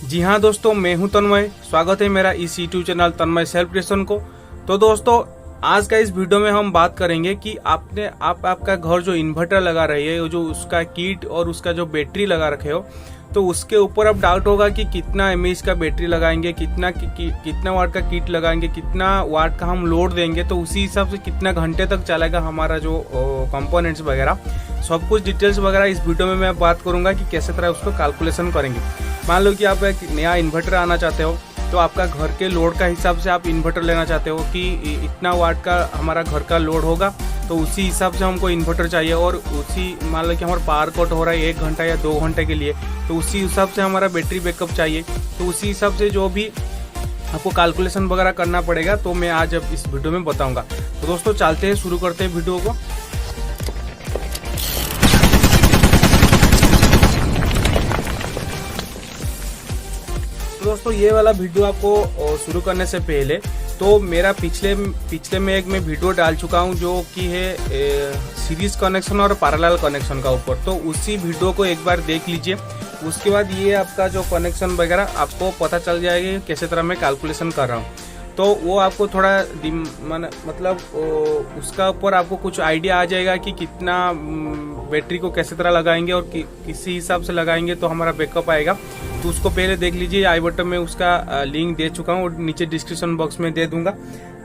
जी हाँ दोस्तों, मैं हूं तन्मय। स्वागत है मेरा इस यूट्यूब चैनल तन्मय सेल्फ क्रिएशन को। तो दोस्तों, आज का इस वीडियो में हम बात करेंगे कि आपका घर जो इन्वर्टर लगा रही है, जो उसका किट और उसका जो बैटरी लगा रखे हो, तो उसके ऊपर अब डाउट होगा कि कितना एमएएच का बैटरी लगाएंगे, कितना वाट का किट लगाएंगे, कितना वाट का हम लोड देंगे, तो उसी हिसाब से कितना घंटे तक चलेगा हमारा जो कंपोनेंट्स वगैरह, सब कुछ डिटेल्स वगैरह इस वीडियो में मैं बात करूंगा कि कैसे तरह उसको कैलकुलेशन करेंगे। मान लो कि आप एक नया इन्वर्टर आना चाहते हो, तो आपका घर के लोड का हिसाब से आप इन्वर्टर लेना चाहते हो कि इतना वाट का हमारा घर का लोड होगा, तो उसी हिसाब से हमको इन्वर्टर चाहिए। और उसी मान लो कि हमारा पावर कट हो रहा है 1 घंटा या 2 घंटे के लिए, तो उसी हिसाब से हमारा बैटरी बैकअप चाहिए। तो उसी हिसाब से जो भी आपको कैलकुलेशन वगैरह करना पड़ेगा, तो मैं आज अब इस वीडियो में बताऊंगा। तो दोस्तों चलते हैं, शुरू करते हैं वीडियो को। दोस्तों, ये वाला वीडियो आपको शुरू करने से पहले तो मेरा पिछले में एक मैं वीडियो डाल चुका हूँ, जो कि है सीरीज कनेक्शन और पैरेलल कनेक्शन का ऊपर। तो उसी वीडियो को एक बार देख लीजिए। उसके बाद ये आपका जो कनेक्शन वगैरह आपको पता चल जाएगा कैसे तरह मैं कैलकुलेशन कर रहा हूँ। तो वो आपको थोड़ा मतलब उसका ऊपर आपको कुछ आइडिया आ जाएगा कि कितना बैटरी को कैसे तरह लगाएंगे और किसी हिसाब से लगाएंगे तो हमारा बैकअप आएगा। तो उसको पहले देख लीजिए। आई बटन में उसका लिंक दे चुका हूँ और नीचे डिस्क्रिप्शन बॉक्स में दे दूंगा।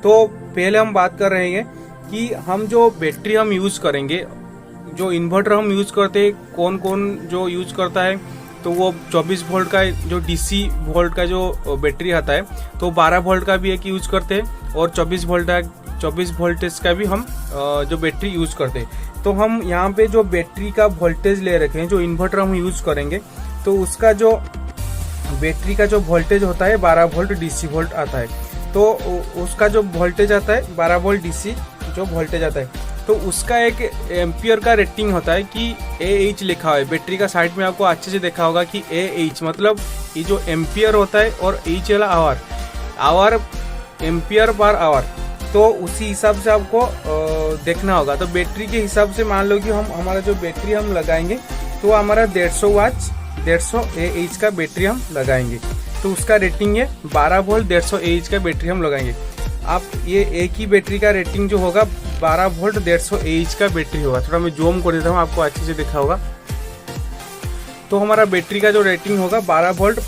तो पहले हम बात कर रहे हैं कि हम जो बैटरी हम यूज करेंगे, जो इन्वर्टर हम यूज करते हैं, कौन कौन जो यूज करता है, तो वो 24 वोल्ट का जो डीसी वोल्ट का जो बैटरी आता है, तो 12 वोल्ट का भी एक यूज करते हैं और 24 वोल्टेज का भी हम जो बैटरी यूज करते हैं। तो हम यहाँ पे जो बैटरी का वोल्टेज ले रखे हैं, जो इन्वर्टर हम यूज करेंगे, तो उसका जो बैटरी का जो वोल्टेज होता है 12 वोल्ट डीसी वोल्ट आता है। तो उसका जो वोल्टेज आता है 12 वोल्ट डीसी जो वोल्टेज आता है, तो उसका एक एम्पियर का रेटिंग होता है कि AH लिखा हुआ है बैटरी का। साइड में आपको अच्छे से देखा होगा कि AH मतलब ये जो एम्पियर होता है और H वाला आवर एम्पियर पर आवर। तो उसी हिसाब से आपको देखना होगा। तो बैटरी के हिसाब से मान लो कि हमारा जो बैटरी हम लगाएंगे, तो हमारा 150 AH का बैटरी हम लगाएंगे। तो उसका रेटिंग है 12 वोल्ट 150 AH का बैटरी हम लगाएंगे। आप ये एक ही बैटरी का रेटिंग जो होगा 12 वोल्ट 150 AH का बैटरी होगा। थोड़ा मैं जूम कर देता हूँ, आपको अच्छे से दिखा होगा। तो हमारा बैटरी का जो रेटिंग होगा 12 वोल्ट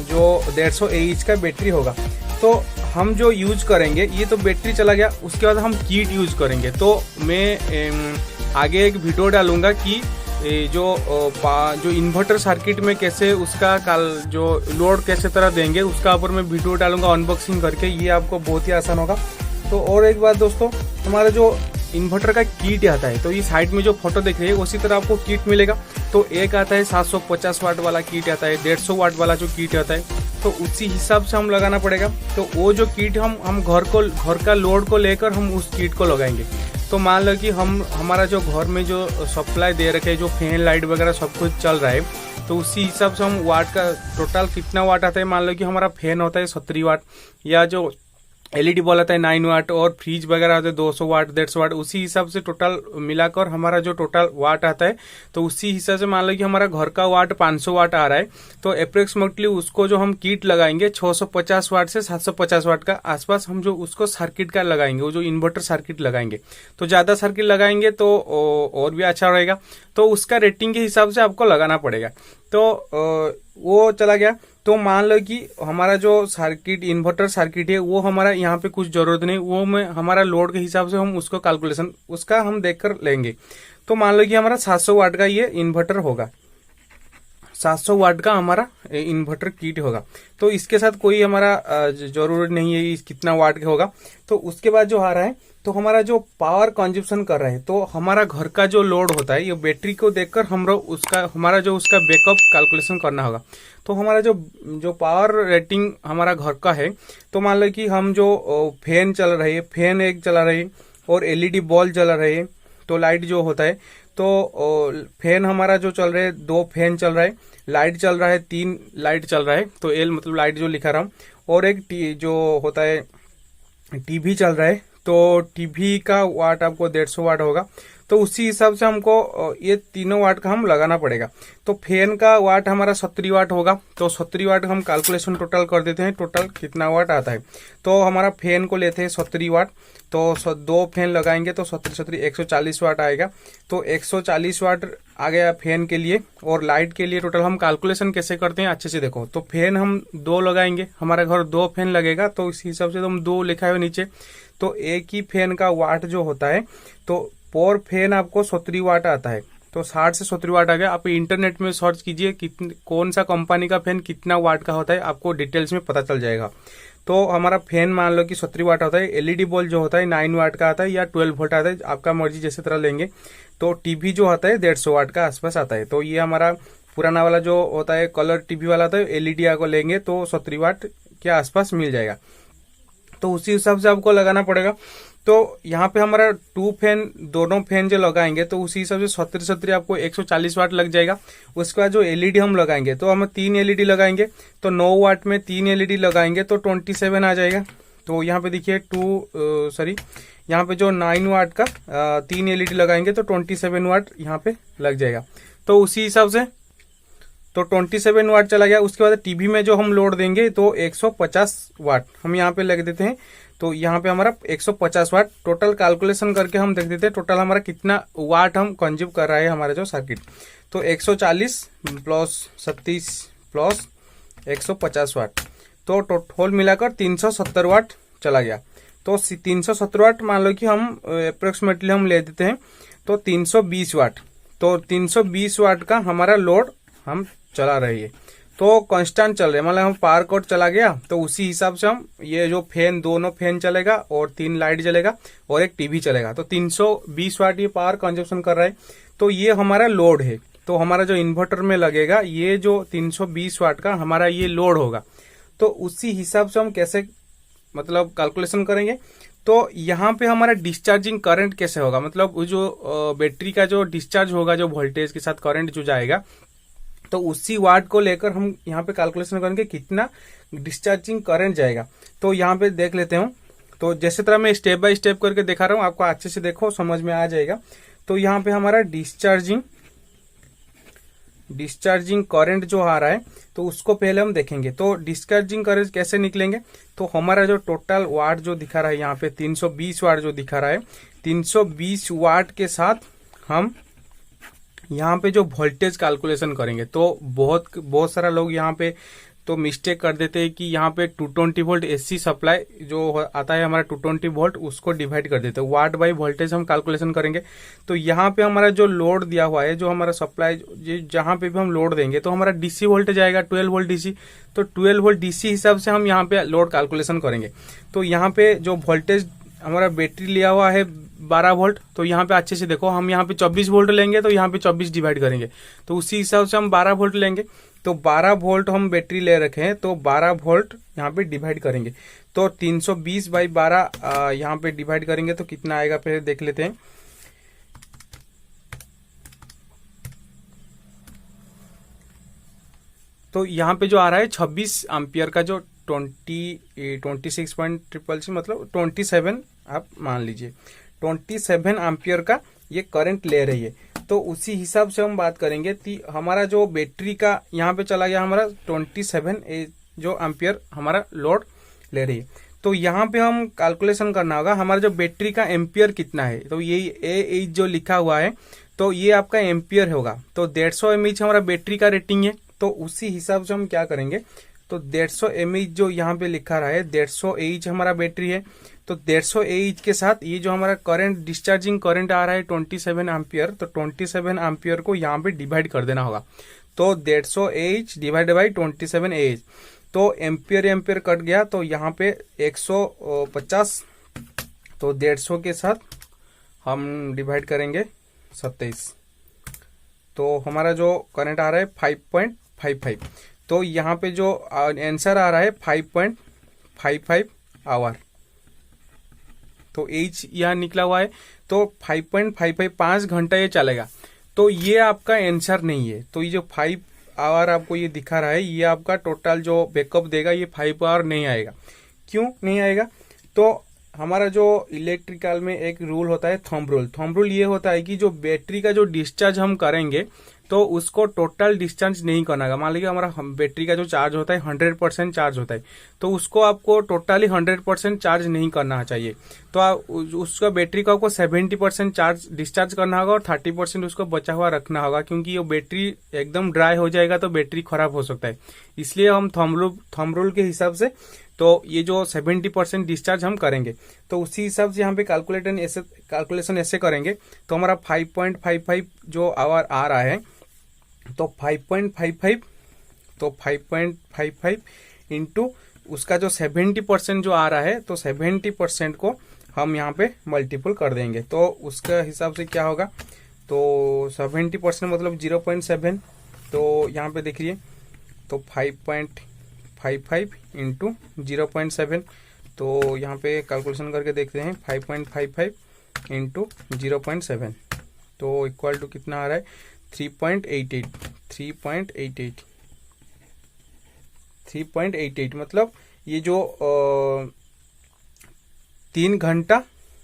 जो 150 AH का बैटरी होगा। तो हम जो यूज करेंगे, ये तो बैटरी चला गया। उसके बाद हम किट यूज करेंगे। तो मैं आगे एक वीडियो डालूंगा कि जो इन्वर्टर सर्किट में कैसे उसका जो लोड कैसे तरह देंगे, उसका ऊपर मैं वीडियो डालूंगा अनबॉक्सिंग करके। ये आपको बहुत ही आसान होगा। तो और एक बात दोस्तों, हमारा जो इन्वर्टर का किट आता है, तो ये साइड में जो फोटो देख रहे हैं उसी तरह आपको किट मिलेगा। तो एक आता है 750 वाट वाला किट आता है, 150 वाट वाला जो किट आता है, तो उसी हिसाब से हम लगाना पड़ेगा। तो वो जो किट हम घर का लोड को लेकर हम उस किट को लगाएंगे। तो मान लो कि हमारा जो घर में जो सप्लाई दे रखे हैं, जो फैन लाइट वगैरह सब कुछ चल रहा है, तो उसी हिसाब से हम वाट का टोटल कितना वाट आता है। मान लो कि हमारा फैन होता है 70 वाट, या जो LED बल्ब आता है 9 वाट, और फ्रिज वगैरह होता है 200 वाट 150 वाट। उसी हिसाब से टोटल मिलाकर हमारा जो टोटल वाट आता है, तो उसी हिसाब से मान लो कि हमारा घर का वाट 500 वाट आ रहा है। तो अप्रोक्सीमेटली उसको जो हम किट लगाएंगे 650 वाट से 750 वाट का आसपास हम जो उसको सर्किट का लगाएंगे, वो जो इन्वर्टर सर्किट लगाएंगे। तो ज्यादा सर्किट लगाएंगे तो और भी अच्छा रहेगा। तो उसका रेटिंग के हिसाब से आपको लगाना पड़ेगा। तो वो चला गया। तो मान लो कि हमारा जो सर्किट इन्वर्टर सर्किट है, वो हमारा यहाँ पे कुछ जरूरत नहीं, वो में हमारा लोड के हिसाब से हम उसको कैलकुलेशन उसका हम देखकर लेंगे। तो मान लो कि हमारा 700 वाट का ये इन्वर्टर होगा, 700 वाट का हमारा इन्वर्टर किट होगा। तो इसके साथ कोई हमारा जरूरत नहीं है कितना वाट का होगा। तो उसके बाद जो आ रहा है, तो हमारा जो पावर कंजप्शन कर रहा है, तो हमारा घर का जो लोड होता है, ये बैटरी को देखकर हमारा जो उसका बैकअप कैलकुलेशन करना होगा। तो हमारा जो पावर रेटिंग हमारा घर का है, तो मान लो कि हम जो फैन चल रही है, फैन एक चला रही है और LED बल्ब चल रही है, तो लाइट जो होता है, तो फैन हमारा जो चल रहा है 2 फैन चल रहा है, लाइट चल रहा है 3 लाइट चल रहा है, तो L मतलब लाइट जो लिखा रहा हूँ, और एक जो होता है टीवी चल रहा है। तो टीवी का वाट आपको 150 वाट होगा। तो उसी हिसाब से हमको ये तीनों वाट का हम लगाना पड़ेगा। तो फैन का वाट हमारा 70 वाट होगा, तो 70 वाट हम कैलकुलेशन टोटल कर देते हैं, टोटल कितना वाट आता है। तो हमारा फैन को लेते हैं 70 वाट, तो दो फैन लगाएंगे तो 70 140 वाट आएगा। तो 140 वाट आ गया फैन के लिए। और लाइट के लिए टोटल हम कैलकुलेशन कैसे करते हैं अच्छे से देखो। तो फैन हम दो लगाएंगे, हमारा घर दो फैन लगेगा, तो इस हिसाब से तो हम दो लिखा है नीचे। तो एक ही फैन का वाट जो होता है, तो पर फैन आपको 70 वाट आता है। तो 60 से 70 वाट आ गया। आप इंटरनेट में सर्च कीजिए कौन सा कंपनी का फैन कितना वाट का होता है, आपको डिटेल्स में पता चल जाएगा। तो हमारा फैन मान लो कि 70 वाट होता है। एलईडी बल्ब जो होता है 9 वाट का आता है या 12 वोल्ट आता है, आपका मर्जी जैसे तरह लेंगे। तो टीवी जो होता है 150 वाट का आसपास आता है। तो ये हमारा पुराना वाला जो होता है कलर टीवी वाला था, एलईडी आपको लेंगे तो 70 वाट के आसपास मिल जाएगा। तो उसी हिसाब से आपको लगाना पड़ेगा। तो यहाँ पे हमारा टू फैन, दोनों फैन जो लगाएंगे तो उसी हिसाब से 70 आपको 140 वाट लग जाएगा। उसके बाद जो एलईडी हम लगाएंगे तो हम 3 एलईडी लगाएंगे, तो 9 वाट में 3 एलईडी लगाएंगे तो 27 आ जाएगा। तो यहाँ पे देखिए यहाँ पे जो 9 वाट का 3 एलईडी लगाएंगे तो 27 वाट यहाँ पे लग जाएगा। तो उसी हिसाब से तो 27 वाट चला गया। उसके बाद टीवी में जो हम लोड देंगे तो 150 वाट हम यहाँ पे लग देते हैं। तो यहाँ पे हमारा 150 वाट टोटल कैलकुलेशन करके हम देख देते हैं टोटल हमारा कितना वाट हम कंज्यूम कर रहा है हमारा जो सर्किट। तो 140 प्लस 37 प्लस 150 वाट, तो टोटल मिलाकर 370 वाट चला गया। तो 370 वाट मान लो कि हम अप्रोक्सीमेटली हम ले देते हैं तो 320 वाट। तो 320 वाट का हमारा लोड हम चला रही है। तो कांस्टेंट चल रहे हैं, मतलब हम पावर कट चला गया तो उसी हिसाब से हम ये जो फैन, दोनों फैन चलेगा और 3 लाइट जलेगा और एक टीवी चलेगा। तो 320 वाट ये पावर कंजप्शन कर रहा है। तो ये हमारा लोड है। तो हमारा जो इन्वर्टर में लगेगा ये जो 320 वाट का हमारा ये लोड होगा। तो उसी हिसाब से हम कैसे मतलब कैलकुलेशन करेंगे। तो यहाँ पे हमारा डिस्चार्जिंग करंट कैसे होगा, मतलब वो जो बैटरी का जो डिस्चार्ज होगा, जो वोल्टेज के साथ करंट जो जाएगा, तो उसी वाट को लेकर हम यहाँ पे कैलकुलेशन करेंगे कितना डिस्चार्जिंग करंट जाएगा। तो यहाँ पे देख लेते हूँ। तो जैसे तरह मैं स्टेप बाय स्टेप करके दिखा रहा हूँ, आपको अच्छे से देखो समझ में आ जाएगा। तो यहाँ पे हमारा डिस्चार्जिंग करंट जो आ रहा है तो उसको पहले हम देखेंगे। तो डिस्चार्जिंग करंट कैसे निकलेंगे, तो हमारा जो टोटल वाट जो दिखा रहा है यहाँ पे 320 वाट जो दिखा रहा है, 320 वाट के साथ हम यहाँ पे जो वोल्टेज कैलकुलेशन करेंगे। तो बहुत सारा लोग यहाँ पे तो मिस्टेक कर देते हैं कि यहाँ पे 220 वोल्ट एसी सप्लाई जो आता है हमारा 220 वोल्ट, उसको डिवाइड कर देते हैं। वाट बाई वोल्टेज हम कैलकुलेशन करेंगे। तो यहाँ पे हमारा जो लोड दिया हुआ है, जो हमारा सप्लाई जहाँ पे भी हम लोड देंगे तो हमारा डीसी वोल्टेज आएगा 12 वोल्ट डीसी। तो 12 वोल्ट डीसी हिसाब से हम यहाँ पे लोड कैलकुलेशन करेंगे। तो यहाँ पे जो वोल्टेज हमारा बैटरी लिया हुआ है 12 वोल्ट, तो यहाँ पे अच्छे से देखो, हम यहाँ पे 24 वोल्ट लेंगे तो यहाँ पे 24 डिवाइड करेंगे। तो उसी हिसाब से हम 12 वोल्ट लेंगे। तो 12 वोल्ट हम बैटरी ले रखे हैं, तो 12 वोल्ट यहाँ पे डिवाइड करेंगे। तो 320 बाई 12 यहाँ पे डिवाइड करेंगे तो कितना आएगा पहले देख लेते हैं। तो यहाँ पे जो आ रहा है 26 एम्पियर का जो 26.6 मतलब 27 आप मान लीजिए 27 एम्पियर का ये करंट ले रही है। तो उसी हिसाब से हम बात करेंगे कि हमारा जो बैटरी का यहाँ पे चला गया हमारा 27 जो एम्पियर हमारा लोड ले रही है। तो यहाँ पे हम कैलकुलेशन करना होगा हमारा जो बैटरी का एम्पियर कितना है। तो ये ए जो लिखा हुआ है तो ये आपका एम्पियर होगा। तो 150 mAh हमारा बैटरी का रेटिंग है। तो उसी हिसाब से हम क्या करेंगे, तो 150 mAh जो यहाँ पे लिखा रहा है 150 Ah हमारा बैटरी है। तो 150 Ah के साथ ये जो हमारा करंट डिस्चार्जिंग करंट आ रहा है 27 एम्पियर, तो 27 एम्पियर को यहाँ पे डिवाइड कर देना होगा। तो 150 Ah डिवाइड बाई 27 Ah, तो एम्पियर कट गया तो यहाँ पे 150। तो 150 के साथ हम डिवाइड करेंगे 27, तो हमारा जो करंट आ रहा है 5.55। तो यहाँ पे जो आंसर आ रहा है 5.55 आवर। तो एच यहाँ निकला हुआ है। तो 5.55 5 घंटा ये चलेगा। तो ये आपका आंसर नहीं है। तो ये जो 5 आवर आपको ये दिखा रहा है ये आपका टोटल जो बैकअप देगा ये 5 आवर नहीं आएगा। क्यों नहीं आएगा, तो हमारा जो इलेक्ट्रिकल में एक रूल होता है थंब रूल। थंब रूल ये होता है कि जो बैटरी का जो डिस्चार्ज हम करेंगे तो उसको टोटल डिस्चार्ज नहीं करना है। मान लीजिए हमारा बैटरी का जो चार्ज होता है 100% चार्ज होता है, तो उसको आपको टोटली 100% चार्ज नहीं करना चाहिए। तो उसका बैटरी को आपको 70% चार्ज डिस्चार्ज करना होगा और 30% उसको बचा हुआ रखना होगा, क्योंकि ये बैटरी एकदम ड्राई हो जाएगा तो बैटरी खराब हो सकता है। इसलिए हम थंब रूल के हिसाब से तो ये जो 70% डिस्चार्ज हम करेंगे, तो उसी हिसाब से यहाँ पे कैलकुलेशन ऐसे करेंगे। तो हमारा 5.55 जो आवर आ रहा है, तो 5.55 इंटू उसका जो 70% जो आ रहा है, तो 70% को हम यहाँ पे मल्टीपल कर देंगे। तो उसका हिसाब से क्या होगा, तो 70% मतलब 0.7। तो यहाँ पे देखिए, तो 5.55 इंटू 0.7, तो यहाँ पे कैलकुलेशन करके देखते हैं। 5.55 इंटू 0.7 तो इक्वल टू कितना आ रहा है, 3.88 मतलब ये जो 3 घंटा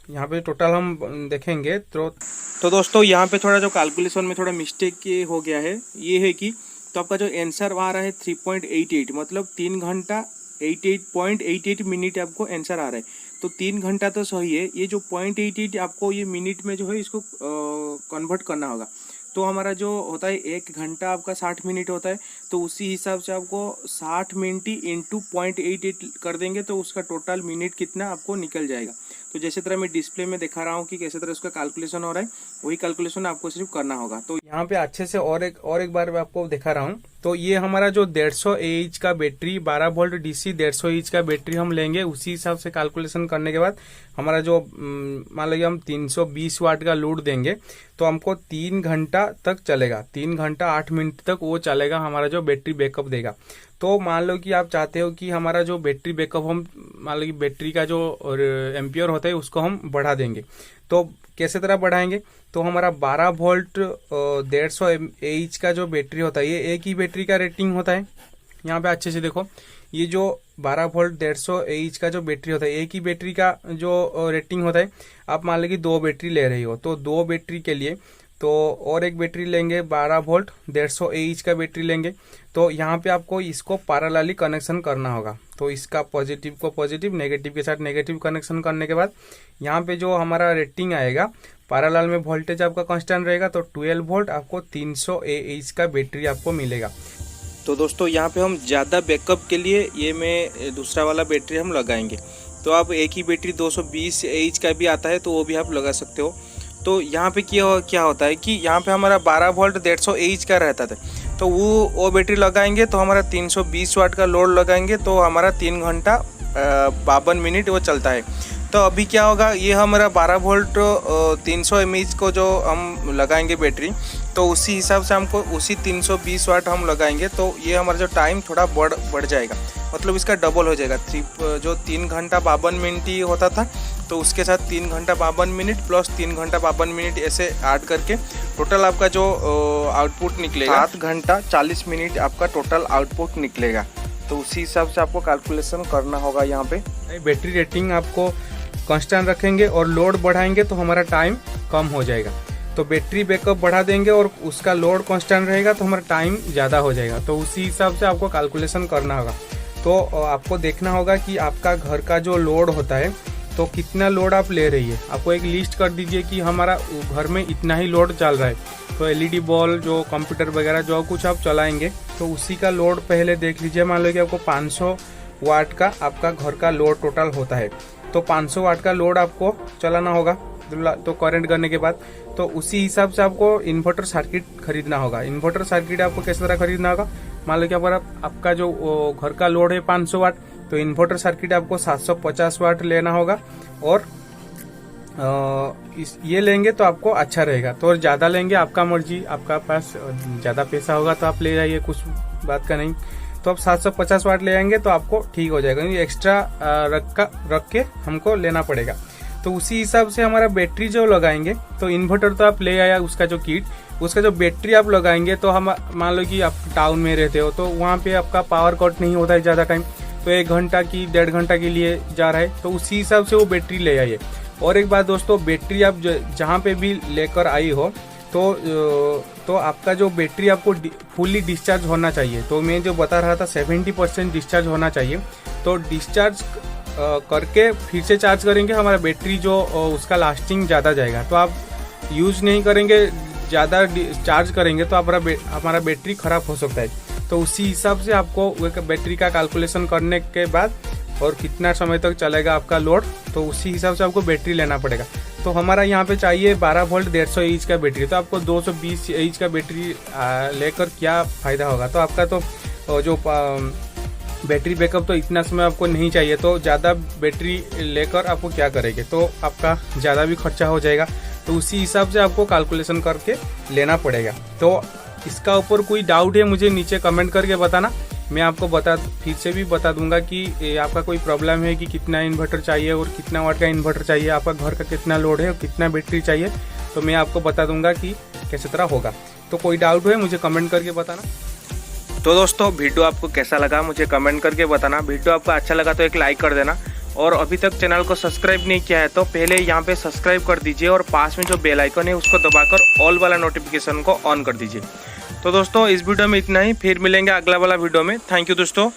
यहाँ पे टोटल हम देखेंगे। तो दोस्तों यहाँ पे थोड़ा जो कैलकुलेशन में थोड़ा मिस्टेक ये हो गया है, ये है कि तो आपका जो आंसर आ रहा है 3.88 मतलब 3 घंटा 88.88 मिनट आपको आंसर आ रहा है। तो 3 घंटा तो सही है, ये जो 0.88 आपको ये मिनट में जो है इसको कन्वर्ट करना होगा। तो हमारा जो होता है 1 घंटा आपका 60 मिनट होता है, तो उसी हिसाब से आपको 60 मिनट इंटू 0.88 कर देंगे तो उसका टोटल मिनट कितना आपको निकल जाएगा। तो जैसे तरह मैं डिस्प्ले में दिखा रहा हूँ कि कैसे तरह उसका कैलकुलेशन हो रहा है, वही कैलकुलेशन आपको सिर्फ करना होगा। तो यहाँ पे अच्छे से और एक बार मैं आपको दिखा रहा हूँ। तो ये हमारा जो 150 AH का बैटरी 12 वोल्ट DC 150 AH का बैटरी हम लेंगे। उसी हिसाब से कैलकुलेशन करने के बाद हमारा जो मान लीजिए हम 320 वाट का लोड देंगे, तो हमको 3 घंटा तक चलेगा, 3 घंटा 8 मिनट तक वो चलेगा, हमारा जो बैटरी बैकअप देगा। तो मान लो कि आप चाहते हो कि हमारा जो बैटरी बैकअप हम मान लो कि बैटरी का जो एम्पियर होता है उसको हम बढ़ा देंगे। तो कैसे तरह बढ़ाएंगे, तो हमारा 12 वोल्ट 150 AH का जो बैटरी होता है, ये एक ही बैटरी का रेटिंग होता है। यहाँ पे अच्छे से देखो, ये जो 12 वोल्ट 150 AH का जो बैटरी होता है, एक ही बैटरी का जो रेटिंग होता है। आप मान लो कि 2 बैटरी ले रही हो, तो 2 बैटरी के लिए तो और एक बैटरी लेंगे 12 वोल्ट 150 AH का बैटरी लेंगे। तो यहाँ पे आपको इसको पैरेलली कनेक्शन करना होगा। तो इसका पॉजिटिव को पॉजिटिव, नेगेटिव के साथ नेगेटिव कनेक्शन करने के बाद यहाँ पे जो हमारा रेटिंग आएगा, पैरेलल में वोल्टेज आपका कांस्टेंट रहेगा, तो 12 वोल्ट आपको 300 AH का बैटरी आपको मिलेगा। तो दोस्तों यहाँ पे हम ज़्यादा बैकअप के लिए ये में दूसरा वाला बैटरी हम लगाएंगे। तो आप एक ही बैटरी 220 AH का भी आता है, तो वो भी आप लगा सकते हो। तो यहाँ पे क्या होता है कि यहाँ पे हमारा 12 वोल्ट 150 AH का रहता था, तो वो बैटरी लगाएंगे तो हमारा 320 वाट का लोड लगाएंगे, तो हमारा 3 घंटा 52 मिनट वो चलता है। तो अभी क्या होगा, ये हमारा 12 वोल्ट 300 mAh को जो हम लगाएंगे बैटरी, तो उसी हिसाब से हमको उसी 320 वाट हम लगाएंगे, तो ये हमारा जो टाइम थोड़ा बढ़ जाएगा, मतलब इसका डबल हो जाएगा। जो 3 घंटा 52 मिनट ही होता था, तो उसके साथ 3 घंटा 52 मिनट प्लस 3 घंटा 52 मिनट ऐसे ऐड करके टोटल आपका जो आउटपुट निकलेगा 7 घंटा 40 मिनट आपका टोटल आउटपुट निकलेगा। तो उसी हिसाब से आपको कैलकुलेशन करना होगा। यहाँ पे बैटरी रेटिंग आपको कांस्टेंट रखेंगे और लोड बढ़ाएंगे तो हमारा टाइम कम हो जाएगा। तो बैटरी बैकअप बढ़ा देंगे और उसका लोड कांस्टेंट रहेगा तो हमारा टाइम ज़्यादा हो जाएगा। तो उसी हिसाब से आपको कैलकुलेशन करना होगा। तो आपको देखना होगा कि आपका घर का जो लोड होता है तो कितना लोड आप ले रही है। आपको एक लिस्ट कर दीजिए कि हमारा घर में इतना ही लोड चल रहा है। तो एलईडी बल्ब जो कंप्यूटर वगैरह जो कुछ आप चलाएंगे तो उसी का लोड पहले देख लीजिए। मान लो कि आपको 500 वाट का आपका घर का लोड टोटल होता है, तो 500 वाट का लोड आपको चलाना होगा तो करंट करने के बाद। तो उसी हिसाब से आपको इन्वर्टर सर्किट खरीदना होगा। इन्वर्टर सर्किट आपको किस तरह खरीदना होगा, मान लो कि आपका जो घर का लोड है 500 वाट, तो इन्वर्टर सर्किट आपको 750 वाट लेना होगा। और ये लेंगे तो आपको अच्छा रहेगा। तो ज़्यादा लेंगे आपका मर्जी, आपका पास ज़्यादा पैसा होगा तो आप ले जाइए, कुछ बात का नहीं। तो आप 750 वाट ले आएंगे तो आपको ठीक हो जाएगा, क्योंकि एक्स्ट्रा रख के हमको लेना पड़ेगा। तो उसी हिसाब से हमारा बैटरी जो लगाएंगे, तो इन्वर्टर तो आप ले आया उसका जो किट, उसका जो बैटरी आप लगाएंगे तो हम मान लो कि आप टाउन में रहते हो तो वहाँ पे आपका पावर कट नहीं होता है ज़्यादा टाइम, तो 1 घंटा की 1.5 घंटा के लिए जा रहा है, तो उसी हिसाब से वो बैटरी ले आइए। और एक बात दोस्तों, बैटरी आप जहाँ पे भी लेकर आई हो तो आपका जो बैटरी आपको फुल्ली डिस्चार्ज होना चाहिए। तो मैं जो बता रहा था 70% डिस्चार्ज होना चाहिए। तो डिस्चार्ज करके फिर से चार्ज करेंगे, हमारा बैटरी जो उसका लास्टिंग ज़्यादा जाएगा। तो आप यूज़ नहीं करेंगे, ज़्यादा चार्ज करेंगे तो हमारा बैटरी ख़राब हो सकता है। तो उसी हिसाब से आपको बैटरी का कैलकुलेशन करने के बाद और कितना समय तक चलेगा आपका लोड, तो उसी हिसाब से आपको बैटरी लेना पड़ेगा। तो हमारा यहाँ पे चाहिए 12 वोल्ट 150 एच का बैटरी, तो आपको 220 एच का बैटरी लेकर क्या फ़ायदा होगा। तो आपका तो जो बैटरी बैकअप तो इतना समय आपको नहीं चाहिए, तो ज़्यादा बैटरी लेकर आपको क्या करेंगे, तो आपका ज़्यादा भी खर्चा हो जाएगा। तो उसी हिसाब से आपको कैलकुलेशन करके लेना पड़ेगा। तो इसका ऊपर कोई डाउट है मुझे नीचे कमेंट करके बताना, मैं आपको फिर से भी बता दूंगा कि आपका कोई प्रॉब्लम है कि कितना इन्वर्टर चाहिए और कितना वाट का इन्वर्टर चाहिए, आपका घर का कितना लोड है और कितना बैटरी चाहिए, तो मैं आपको बता दूंगा कि कैसे तरह होगा। तो कोई डाउट है मुझे कमेंट करके बताना। तो दोस्तों वीडियो आपको कैसा लगा मुझे कमेंट करके बताना। वीडियो आपको अच्छा लगा तो एक लाइक कर देना, और अभी तक चैनल को सब्सक्राइब नहीं किया है तो पहले यहाँ पे सब्सक्राइब कर दीजिए और पास में जो बेल आइकन है उसको दबाकर ऑल वाला नोटिफिकेशन को ऑन कर दीजिए। तो दोस्तों इस वीडियो में इतना ही, फिर मिलेंगे अगला वाला वीडियो में। थैंक यू दोस्तों।